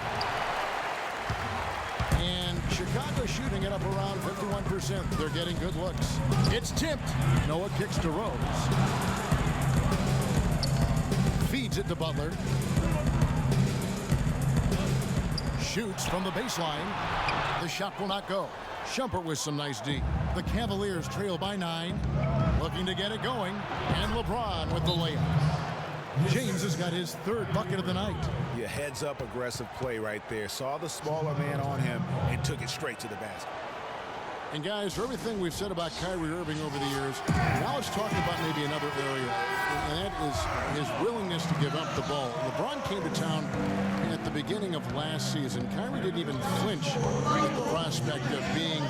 And Chicago shooting it up around 51%. They're getting good looks. It's tipped. Noah kicks to Rose. Feeds it to Butler. Shoots from the baseline. The shot will not go. Shumpert with some nice D. The Cavaliers trail by 9. Looking to get it going. And LeBron with the layup. James has got his 3rd bucket of the night. Yeah, heads up aggressive play right there. Saw the smaller man on him and took it straight to the basket. And guys, for everything we've said about Kyrie Irving over the years, now let's talk about maybe another area, and that is his willingness to give up the ball. LeBron came to town at the beginning of last season. Kyrie didn't even flinch at the prospect of being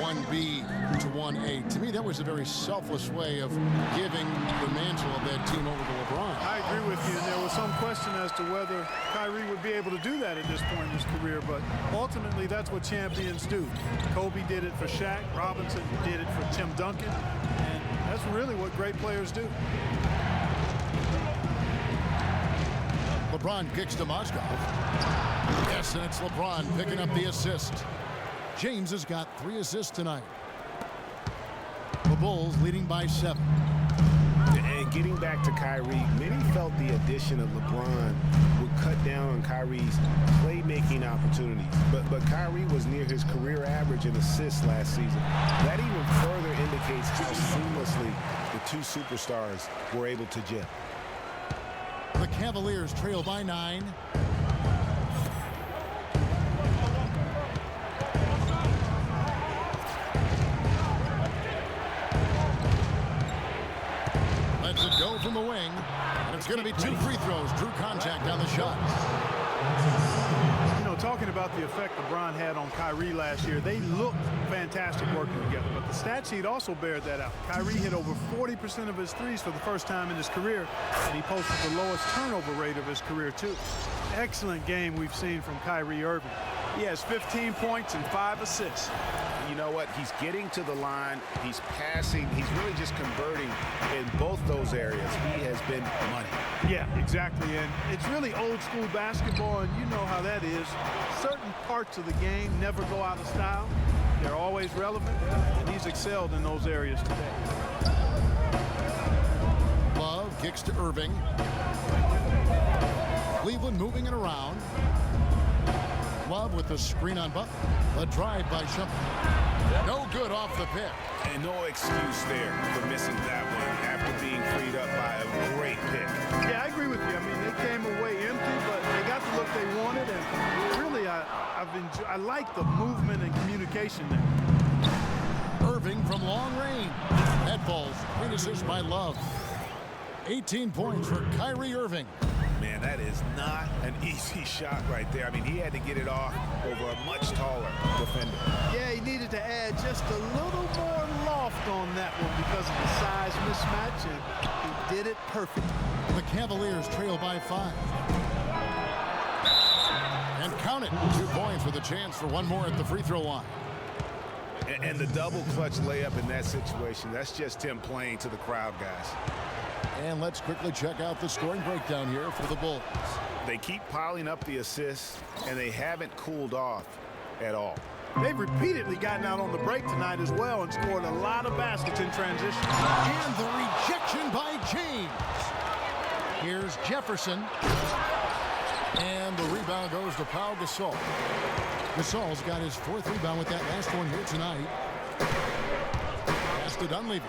1B to 1A. To me, that was a very selfless way of giving the mantle of that team over to LeBron. I agree with you, and there was some question as to whether Kyrie would be able to do that at this point in his career, but ultimately that's what champions do. Kobe did it for Shaq, Robinson did it for Tim Duncan, and that's really what great players do. LeBron kicks to Mozgov. Yes, and it's LeBron picking up the assist. James has got 3 assists tonight. The Bulls leading by 7. And getting back to Kyrie, many felt the addition of LeBron would cut down on Kyrie's playmaking opportunities. But Kyrie was near his career average in assists last season. That even further indicates how seamlessly the 2 superstars were able to gel. The Cavaliers trail by 9. Lets it go from the wing. And it's going to be 2 free throws. Drew contact on the shot. You know, talking about the effect LeBron had on Kyrie last year, they looked fantastic working together, but the stat sheet also bared that out. Kyrie hit over 40% of his threes for the first time in his career, and he posted the lowest turnover rate of his career, too. Excellent game we've seen from Kyrie Irving. He has 15 points and 5 assists. You know what? He's getting to the line. He's passing. He's really just converting in both those areas. He has been money. Yeah, exactly. And it's really old school basketball, and you know how that is. Certain parts of the game never go out of style. They're always relevant, and he's excelled in those areas today. Love kicks to Irving. Cleveland moving it around. Love with the screen on Butler. A drive by Shumpert. No good off the pick. And no excuse there for missing that one after being freed up by a great pick. Yeah, I agree with you. I mean, they came away empty, but they got the look they wanted, and really, I like the movement and communication there. Irving from long range. That ball's great assist by Love. 18 points for Kyrie Irving. Man, that is not an easy shot right there. I mean, he had to get it off over a much taller defender. Yeah, he needed to add just a little more loft on that one because of the size mismatch, and he did it perfect. The Cavaliers trail by 5. And count it. 2 points with a chance for one more at the free throw line. And the double clutch layup in that situation, that's just him playing to the crowd, guys. And let's quickly check out the scoring breakdown here for the Bulls. They keep piling up the assists, and they haven't cooled off at all. They've repeatedly gotten out on the break tonight as well and scored a lot of baskets in transition. And the rejection by James. Here's Jefferson. And the rebound goes to Gasol. Gasol's got his 4th rebound with that last one here tonight. Pass to Dunleavy.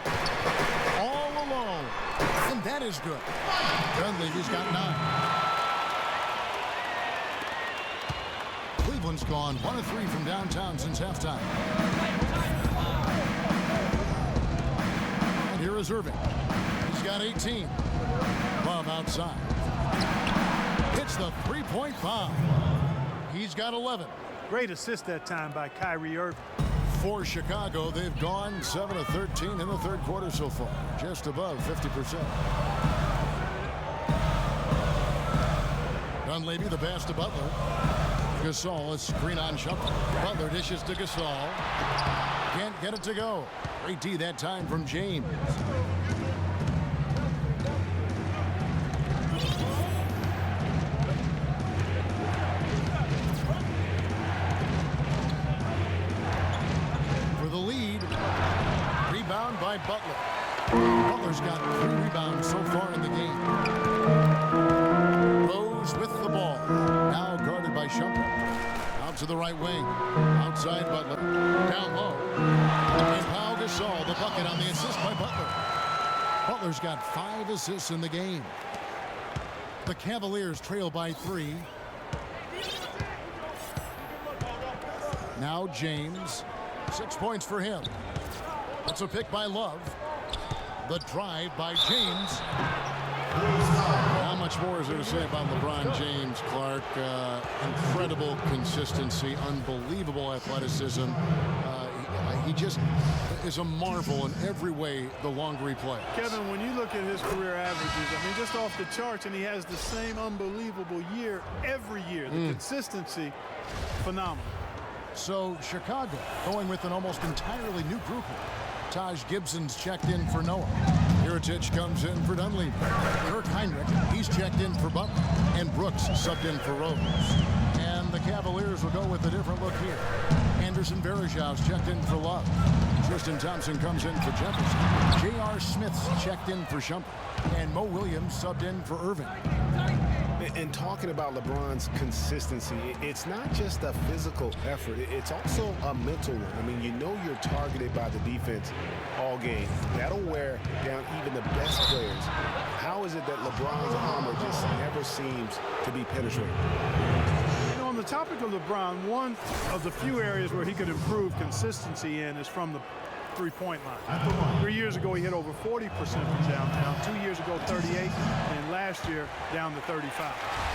All alone. And that is good. Dunleavy's got 9. Cleveland's gone 1 of 3 from downtown since halftime. And here is Irving. He's got 18. Love outside. Hits the three-point bomb. He's got 11. Great assist that time by Kyrie Irving. For Chicago, they've gone 7 of 13 in the third quarter so far, just above 50%. Dunleavy, the pass to Butler. Gasol, a screen on Shumpert. Butler dishes to Gasol. Can't get it to go. Great D that time from James. By Butler. Butler's got 3 rebounds so far in the game. Rose with the ball. Now guarded by Shumpert. Out to the right wing. Outside Butler. Down low. And Gasol, the bucket on the assist by Butler. Butler's got 5 assists in the game. The Cavaliers trail by 3. Now James. 6 points for him. That's a pick by Love. The drive by James. How much more is there to say about LeBron James, Clark? Incredible consistency, unbelievable athleticism. He just is a marvel in every way the longer he plays. Kevin, when you look at his career averages, I mean, just off the charts, and he has the same unbelievable year every year. The consistency, phenomenal. So Chicago going with an almost entirely new group here. Taj Gibson's checked in for Noah. Mirotic comes in for Dunleavy. Hinrich, he's checked in for Butler. And Brooks subbed in for Rose. And the Cavaliers will go with a different look here. Varejao's checked in for Love. Tristan Thompson comes in for Jefferson. J.R. Smith's checked in for Shumpert. And Mo Williams subbed in for Irving. And talking about LeBron's consistency, it's not just a physical effort, it's also a mental one. I mean, you know you're targeted by the defense all game. That'll wear down even the best players. How is it that LeBron's armor just never seems to be penetrated? You know, on the topic of LeBron, one of the few areas where he could improve consistency in is from the three-point line. 3 years ago, he hit over 40% from downtown. 2 years ago, 38, and last year, down to 35.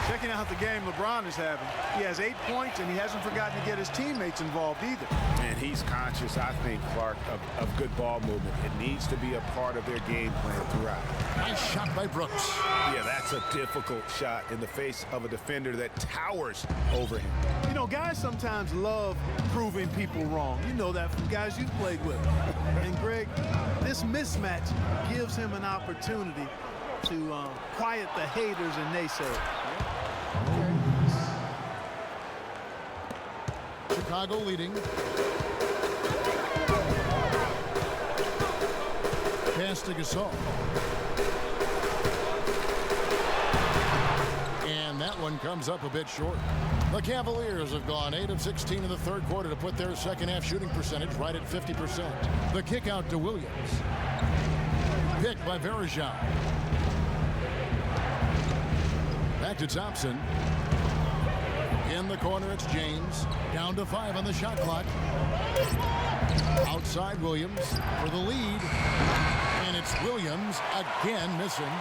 Checking out the game LeBron is having. He has 8 points, and he hasn't forgotten to get his teammates involved either. And he's conscious, I think, Clark, of good ball movement. It needs to be a part of their game plan throughout. Nice shot by Brooks. Yeah, that's a difficult shot in the face of a defender that towers over him. You know, guys sometimes love proving people wrong. You know that from guys you've played with. And, Greg, this mismatch gives him an opportunity to quiet the haters and naysayers. Chicago leading. Pass to Gasol. And that one comes up a bit short. The Cavaliers have gone 8 of 16 in the third quarter to put their second half shooting percentage right at 50%. The kick out to Williams. Picked by Varejao. Back to Thompson. In the corner, it's James. Down to 5 on the shot clock. Outside Williams for the lead. And it's Williams again missing.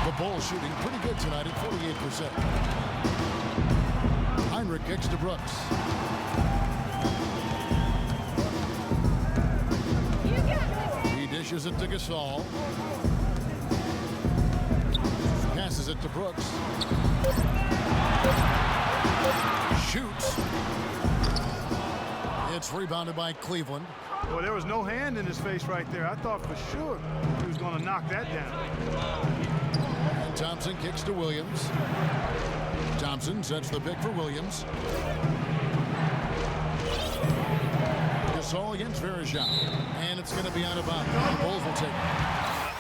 The Bulls shooting pretty good tonight at 48%. Hinrich kicks to Brooks. He dishes it to Gasol. Passes it to Brooks. Shoots. It's rebounded by Cleveland. Well, there was no hand in his face right there. I thought for sure he was going to knock that down. And Thompson kicks to Williams. Thompson sets the pick for Williams. Gasol against Varejao. And it's going to be out of bounds. The Bulls will take it.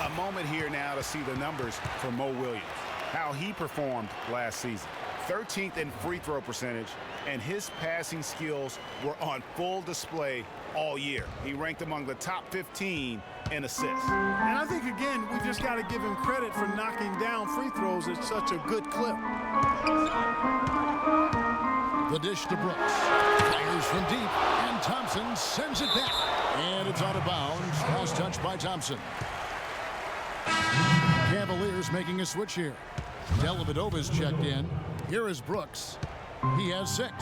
A moment here now to see the numbers for Mo Williams. How he performed last season. 13th in free throw percentage, and his passing skills were on full display all year. He ranked among the top 15 in assists. And I think, again, we just got to give him credit for knocking down free throws at such a good clip. The dish to Brooks. Fires from deep, and Thompson sends it back. And it's out of bounds. Cross touch by Thompson. Cavaliers making a switch here. Dellavedova's checked in. Here is Brooks. He has 6.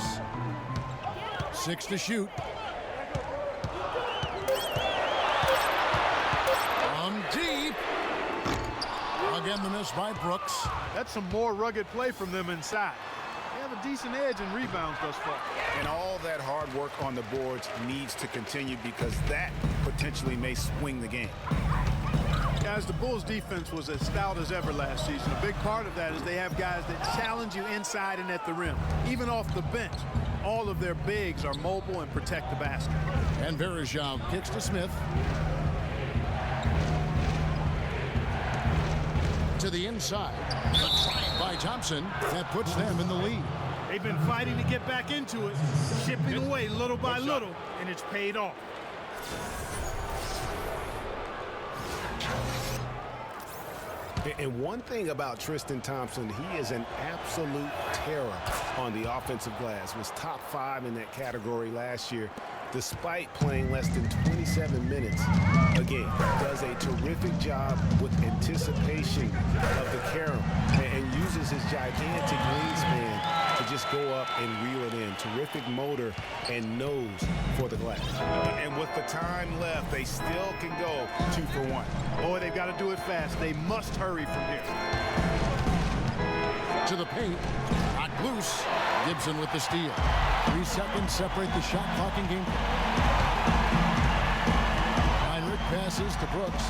6 to shoot. From deep. Again, the miss by Brooks. That's some more rugged play from them inside. They have a decent edge in rebounds thus far. And all that hard work on the boards needs to continue because that potentially may swing the game. Guys, the Bulls' defense was as stout as ever last season. A big part of that is they have guys that challenge you inside and at the rim. Even off the bench, all of their bigs are mobile and protect the basket. And Varejao kicks to Smith. To the inside. The drive by Thompson. That puts them in the lead. They've been fighting to get back into it, chipping away little by little, and it's paid off. And one thing about Tristan Thompson, he is an absolute terror on the offensive glass. Was top 5 in that category last year, despite playing less than 27 minutes a game. Does a terrific job with anticipation of the carom and uses his gigantic wingspan to just go up and reel it in. Terrific motor and nose for the glass. And with the time left, they still can go 2 for 1. Boy, they've got to do it fast. They must hurry from here. To the paint. Knocked loose. Gibson with the steal. 3 seconds separate the shot clock in game. Hinrich passes to Brooks.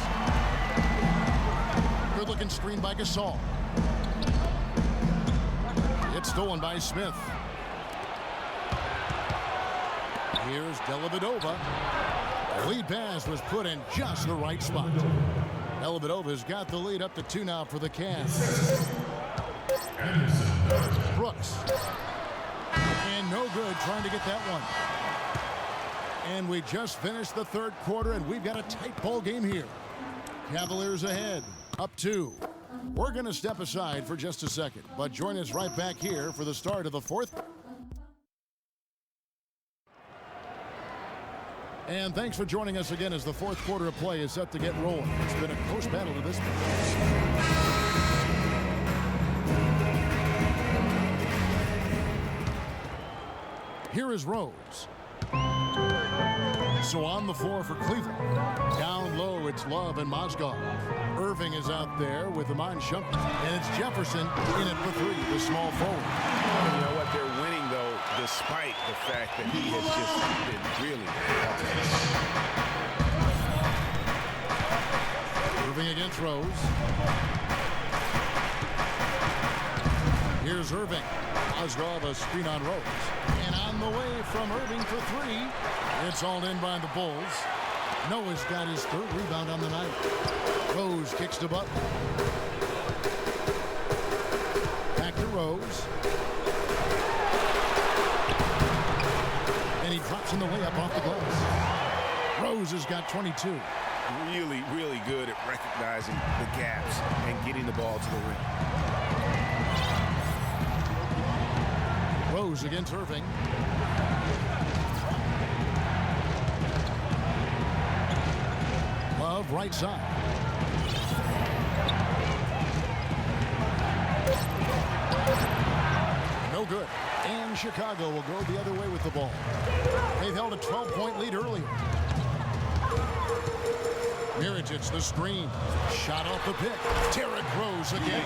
Good looking screen by Gasol. It's stolen by Smith. Here's Dellavedova. The lead pass was put in just the right spot. Dellavedova's got the lead up to 2 now for the Cavs. Brooks. And no good trying to get that one. And we just finished the third quarter, and we've got a tight ball game here. Cavaliers ahead, up 2. We're going to step aside for just a second, but join us right back here for the start of the fourth. And thanks for joining us again as the fourth quarter of play is set to get rolling. It's been a close battle to this point. Here is Rose. So on the floor for Cleveland. Down low, it's Love and Mozgov. Irving is out there with the man Shumpert. And it's Jefferson in it for three, the small forward. You know what? They're winning, though, despite the fact that he has just been really Irving against Rose. Here's Irving. Mozgov a screen on Rose. And on the way from Irving for three. It's all in by the Bulls. Noah's got his third rebound on the night. Rose kicks to Butler. Back to Rose. And he drops in the layup off the glass. Rose has got 22. really, really good at recognizing the gaps and getting the ball to the rim. Rose against Irving. Love right side. No good. And Chicago will go the other way with the ball. They've held a 12-point lead earlier. Mirotic, the screen. Shot off the pick. Derrick Rose again.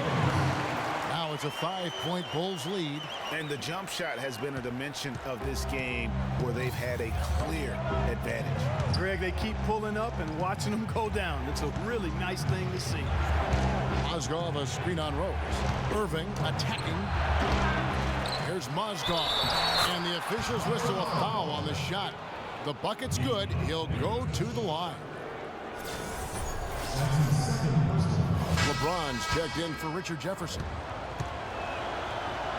Now it's a 5-point Bulls lead. And the jump shot has been a dimension of this game where they've had a clear advantage. Greg, they keep pulling up and watching them go down. It's a really nice thing to see. Mozgov a screen on Rose. Irving attacking. Here's Mozgov. And the officials whistle a foul on the shot. The bucket's good. He'll go to the line. LeBron's checked in for Richard Jefferson.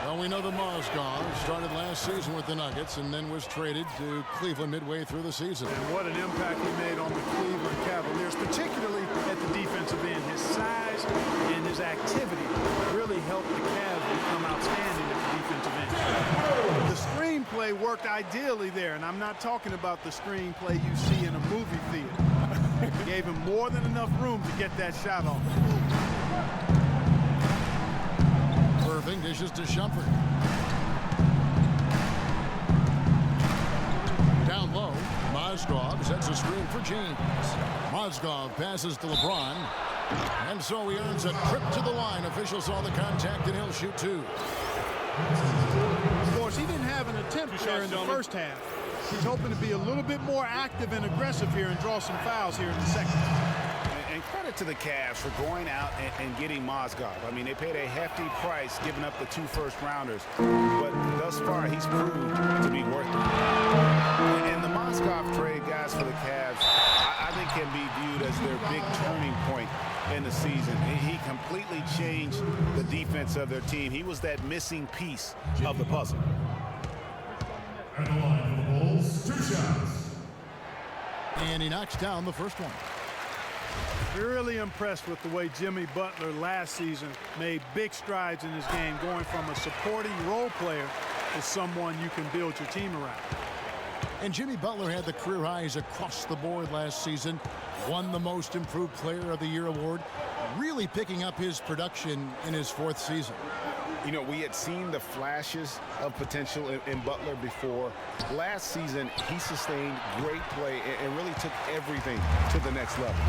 Well, we know that Mozgov started last season with the Nuggets and then was traded to Cleveland midway through the season. And what an impact he made on the Cleveland Cavaliers, particularly at the defensive end. His size and his activity really helped the Cavs become outstanding at the defensive end. The screenplay worked ideally there, and I'm not talking about the screenplay you see in a movie theater. Gave him more than enough room to get that shot off. Irving dishes to Shumpert. Down low, Mozgov sets a screen for James. Mozgov passes to LeBron. And so he earns a trip to the line. Officials saw the contact and he'll shoot two. Of course, he didn't have an attempt there in the first half. He's hoping to be a little bit more active and aggressive here and draw some fouls here in the second. And credit to the Cavs for going out and getting Mozgov. I mean, they paid a hefty price giving up the 2 first-rounders. But thus far, he's proved to be worth it. And the Mozgov trade, guys, for the Cavs, I think can be viewed as their big turning point in the season. He completely changed the defense of their team. He was that missing piece of the puzzle. And the line for the Bulls, 2 shots. And he knocks down the first one. Really impressed with the way Jimmy Butler last season made big strides in his game, going from a supporting role player to someone you can build your team around. And Jimmy Butler had the career highs across the board last season, won the Most Improved Player of the Year award, really picking up his production in his 4th season. You know, we had seen the flashes of potential in Butler before. Last season, he sustained great play and really took everything to the next level.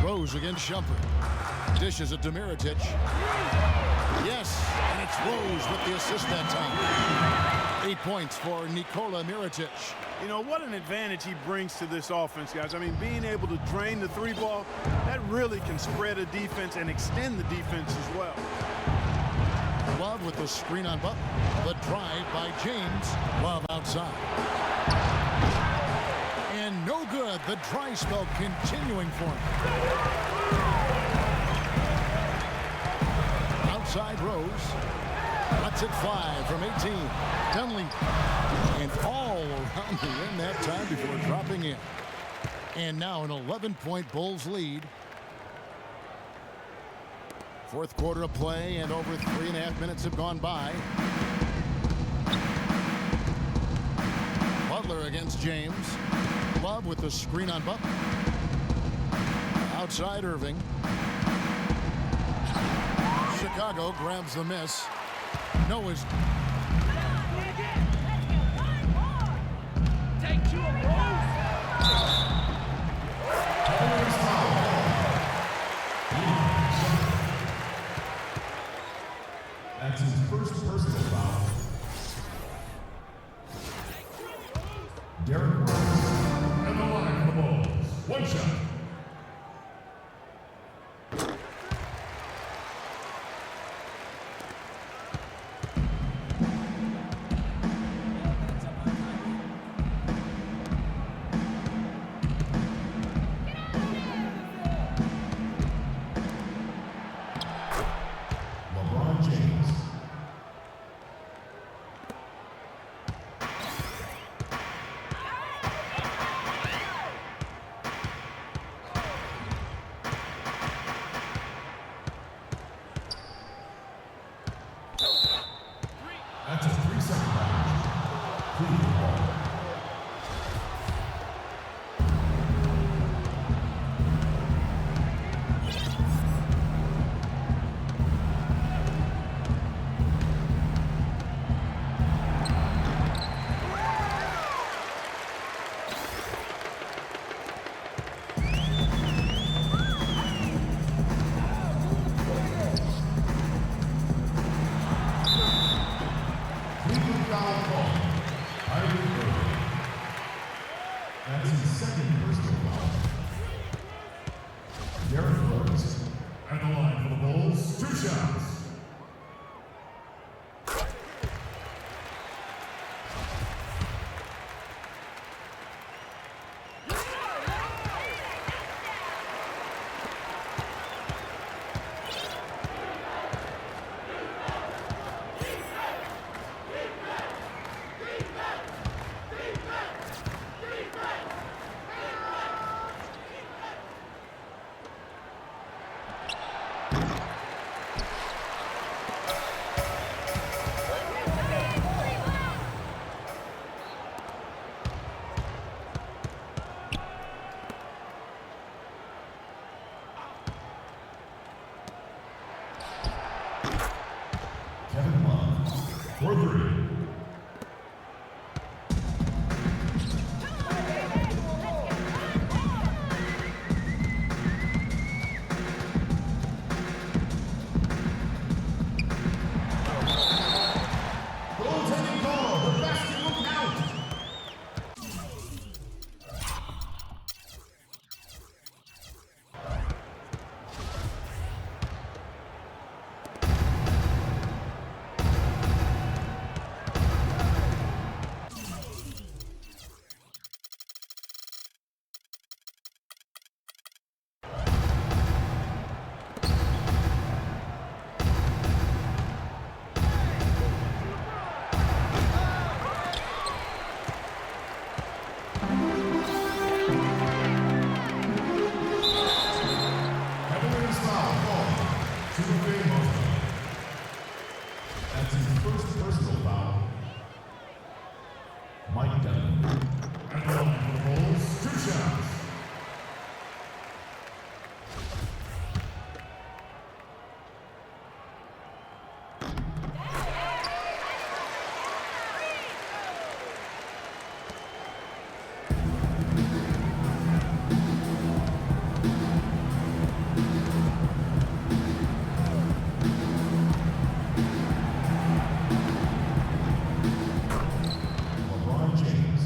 Rose against Shumpert. Dishes it to Mirotic. Yes, and it's Rose with the assist that time. 8 points for Nikola Mirotic. You know, what an advantage he brings to this offense, guys. I mean, being able to drain the 3-ball, that really can spread a defense and extend the defense as well. Love with the screen on Butler. The drive by James. Love outside. And no good. The dry spell continuing for him. Outside Rose. Lets it fly from 18. Dunleavy. And all around the rim that time before dropping in. And now an 11-point Bulls lead. 4th quarter of play and over 3.5 minutes have gone by. Butler against James. Love with the screen on Butler. Outside Irving. Chicago grabs the miss. Noah's. Take two of those. That's his first personal foul. Derek Rose and the line for the Bulls. One shot. LeBron James. That's a 3-second violation. Cleveland ball. Cleveland foul call. Irving. That's his second personal foul. Derek Rose. At the line for the Bulls, 2 shots. Kevin Love for 3. Goaltending call. The basket will count. Cavaliers foul called. Shumpert Mozgov. That's his first personal foul. McDermott. At the line for the Bulls, 2 shots. LeBron James.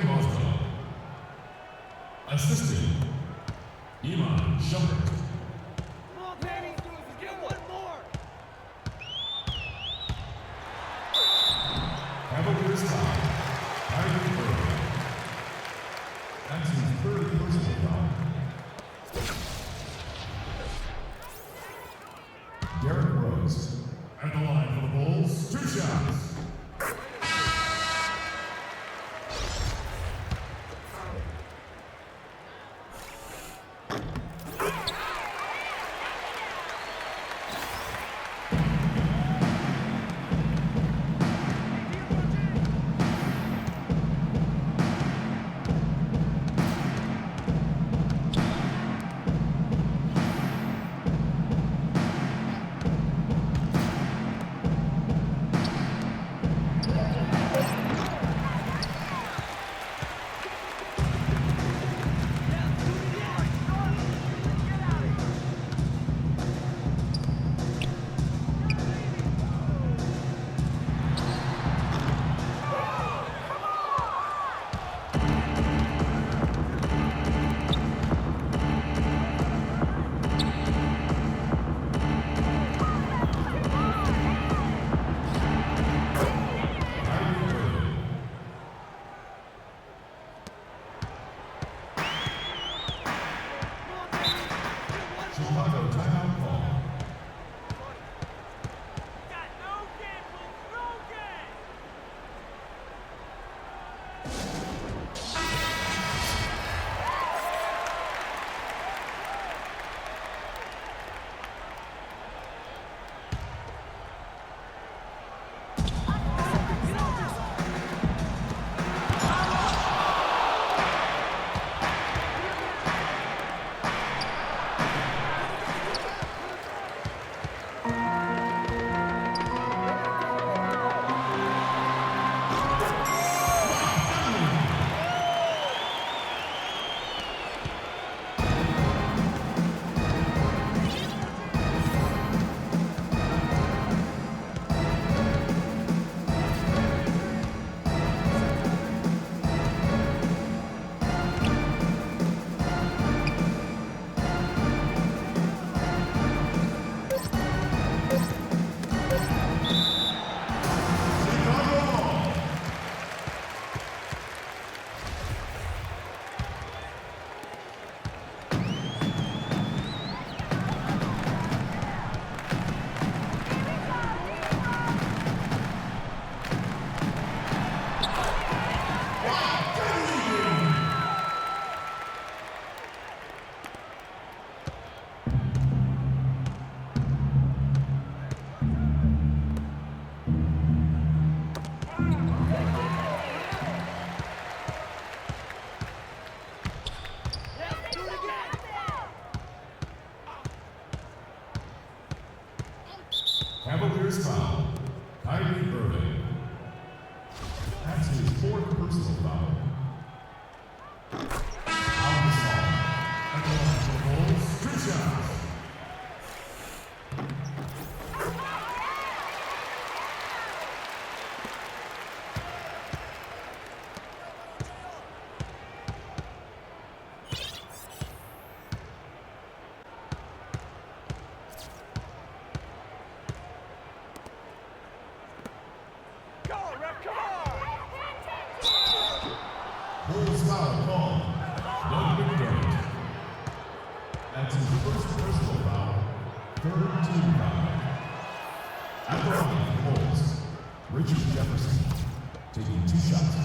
Mozgov. Assisting, Shumpert. Cavaliers tie. Irving. That's his third personal foul. Derrick Rose. At the line for the Bulls, 2 shots. That's his first personal foul. Third team foul. At the line for the Bulls, Richard Jefferson taking 2 shots.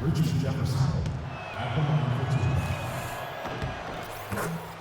Richard Jefferson at the line for 2.